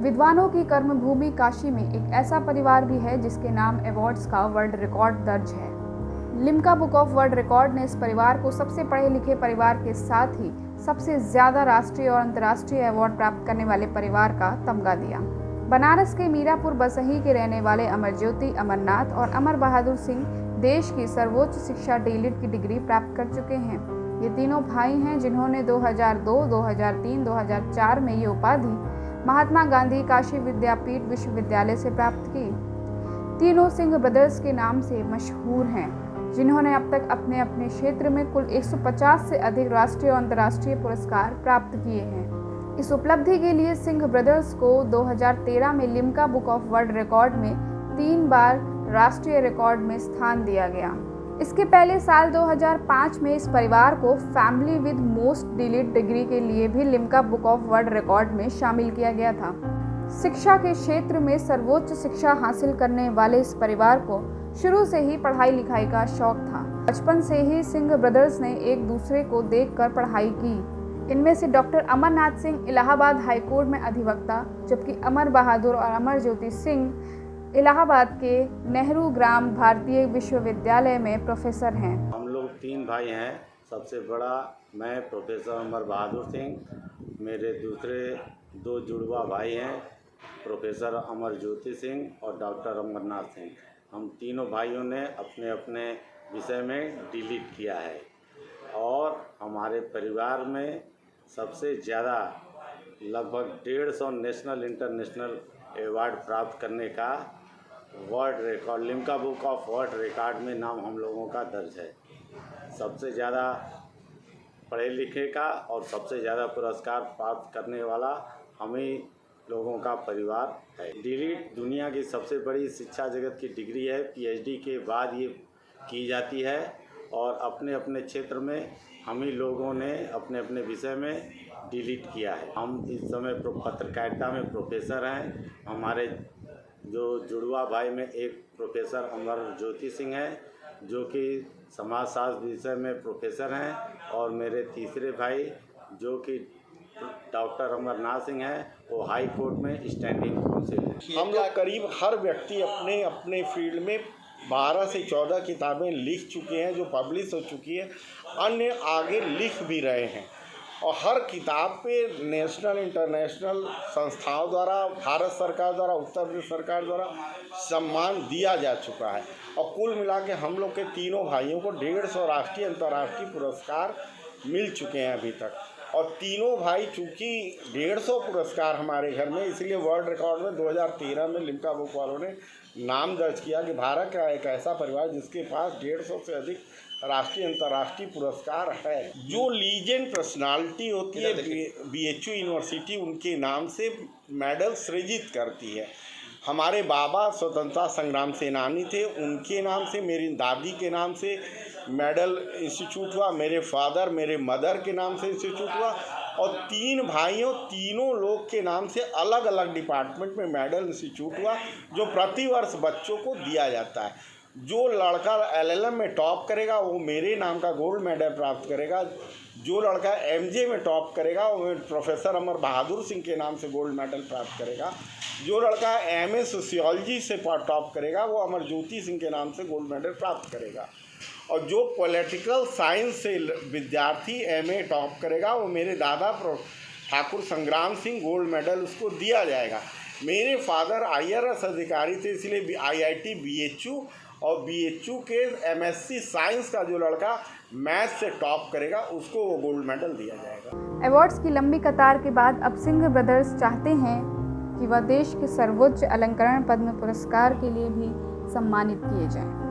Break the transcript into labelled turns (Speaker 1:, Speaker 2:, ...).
Speaker 1: विद्वानों की कर्मभूमि काशी में एक ऐसा परिवार भी है जिसके नाम अवार्ड्स का वर्ल्ड रिकॉर्ड दर्ज है। Limca book of world record ने इस परिवार को सबसे पढ़े लिखे परिवार के साथ ही सबसे ज्यादा राष्ट्रीय और अंतर्राष्ट्रीय अवार्ड प्राप्त करने वाले परिवार का तमगा दिया। बनारस के मीरापुर बसही के रहने वाले अमरज्योति, अमरनाथ और अमर बहादुर सिंह देश की सर्वोच्च शिक्षा D.Litt की डिग्री प्राप्त कर चुके हैं। ये तीनों भाई हैं जिन्होंने 2002, 2003, 2004 में ये उपाधि महात्मा गांधी काशी विद्यापीठ विश्वविद्यालय से प्राप्त की। तीनों सिंह ब्रदर्स के नाम से मशहूर हैं, जिन्होंने अब तक अपने अपने क्षेत्र में कुल 150 से अधिक राष्ट्रीय और अंतर्राष्ट्रीय पुरस्कार प्राप्त किए हैं। इस उपलब्धि के लिए सिंह ब्रदर्स को 2013 में Limca book of world record में 3 बार राष्ट्रीय रिकॉर्ड में स्थान दिया गया। इसके पहले साल 2005 में इस परिवार को family with most D.Litt degree के लिए भी Limca book of world record में शामिल किया गया था। शिक्षा के क्षेत्र में सर्वोच्च शिक्षा हासिल करने वाले इस परिवार को शुरू से ही पढ़ाई लिखाई का शौक था। बचपन से ही सिंह ब्रदर्स ने एक दूसरे को देखकर पढ़ाई की। इनमें से डॉक्टर अमरनाथ सिंह इलाहाबाद हाईकोर्ट में अधिवक्ता, जबकि अमर बहादुर और अमरज्योति सिंह इलाहाबाद के नेहरू ग्राम भारतीय विश्वविद्यालय में प्रोफेसर हैं।
Speaker 2: हम लोग 3 भाई हैं। सबसे बड़ा मैं प्रोफेसर अमर बहादुर सिंह, मेरे दूसरे 2 जुड़वा भाई हैं प्रोफेसर अमरज्योति सिंह और डॉक्टर अमरनाथ सिंह। हम तीनों भाइयों ने अपने अपने विषय में D.Litt किया है और हमारे परिवार में सबसे ज़्यादा लगभग 150 नेशनल इंटरनेशनल अवार्ड प्राप्त करने का world record Limca book of world record में नाम हम लोगों का दर्ज है। सबसे ज़्यादा पढ़े लिखे का और सबसे ज़्यादा पुरस्कार प्राप्त करने वाला हम ही लोगों का परिवार है। D.Litt दुनिया की सबसे बड़ी शिक्षा जगत की डिग्री है। PhD के बाद ये की जाती है और अपने अपने क्षेत्र में हम ही लोगों ने अपने अपने विषय में D.Litt किया है। हम इस समय पत्रकारिता में प्रोफेसर हैं। हमारे जो जुड़वा भाई में एक प्रोफेसर अमरज्योति सिंह है जो कि समाजशास्त्र विषय में प्रोफेसर हैं और मेरे तीसरे भाई जो कि डॉक्टर अमरनाथ सिंह हैं, वो हाई कोर्ट में स्टैंडिंग काउंसिल है।
Speaker 3: हम लोग करीब हर व्यक्ति अपने अपने फील्ड में 12 से 14 किताबें लिख चुके हैं जो पब्लिश हो चुकी है, अन्य आगे लिख भी रहे हैं और हर किताब पे नेशनल इंटरनेशनल संस्थाओं द्वारा, भारत सरकार द्वारा, उत्तर प्रदेश सरकार द्वारा सम्मान दिया जा चुका है और कुल मिला के हम लोग के तीनों भाइयों को 150 राष्ट्रीय अंतर्राष्ट्रीय पुरस्कार मिल चुके हैं अभी तक। और तीनों भाई चूँकि 150 पुरस्कार हमारे घर में, इसलिए वर्ल्ड रिकॉर्ड में 2013 में लिम्का बुक वालों ने नाम दर्ज किया कि भारत का एक ऐसा परिवार जिसके पास 150 से अधिक राष्ट्रीय अंतर्राष्ट्रीय पुरस्कार है। जो लीजेंड पर्सनालिटी होती है BHU यूनिवर्सिटी उनके नाम से मेडल सृजित करती है। हमारे बाबा स्वतंत्रता संग्राम सेनानी थे, उनके नाम से, मेरी दादी के नाम से मेडल इंस्टीट्यूट हुआ, मेरे फादर मेरे मदर के नाम से इंस्टीट्यूट हुआ और 3 भाइयों तीनों लोग के नाम से अलग अलग डिपार्टमेंट में मेडल इंस्टीट्यूट हुआ जो प्रतिवर्ष बच्चों को दिया जाता है। जो लड़का LLM में टॉप करेगा वो मेरे नाम का गोल्ड मेडल प्राप्त करेगा, जो लड़का MJ में टॉप करेगा वो प्रोफेसर अमर बहादुर सिंह के नाम से गोल्ड मेडल प्राप्त करेगा, जो लड़का MA सोशियोलॉजी से टॉप करेगा वो अमरज्योति सिंह के नाम से गोल्ड मेडल प्राप्त करेगा और जो पॉलिटिकल साइंस से विद्यार्थी MA टॉप करेगा वो मेरे दादा ठाकुर संग्राम सिंह गोल्ड मेडल उसको दिया जाएगा। मेरे फादर IRS अधिकारी थे, इसलिए IIT BHU और BHU के MSc साइंस का जो लड़का मैथ से टॉप करेगा उसको वो गोल्ड मेडल दिया जाएगा।
Speaker 1: अवार्ड्स की लंबी कतार के बाद अब सिंह ब्रदर्स चाहते हैं कि वह देश के सर्वोच्च अलंकरण पद्म पुरस्कार के लिए भी सम्मानित किए जाएं।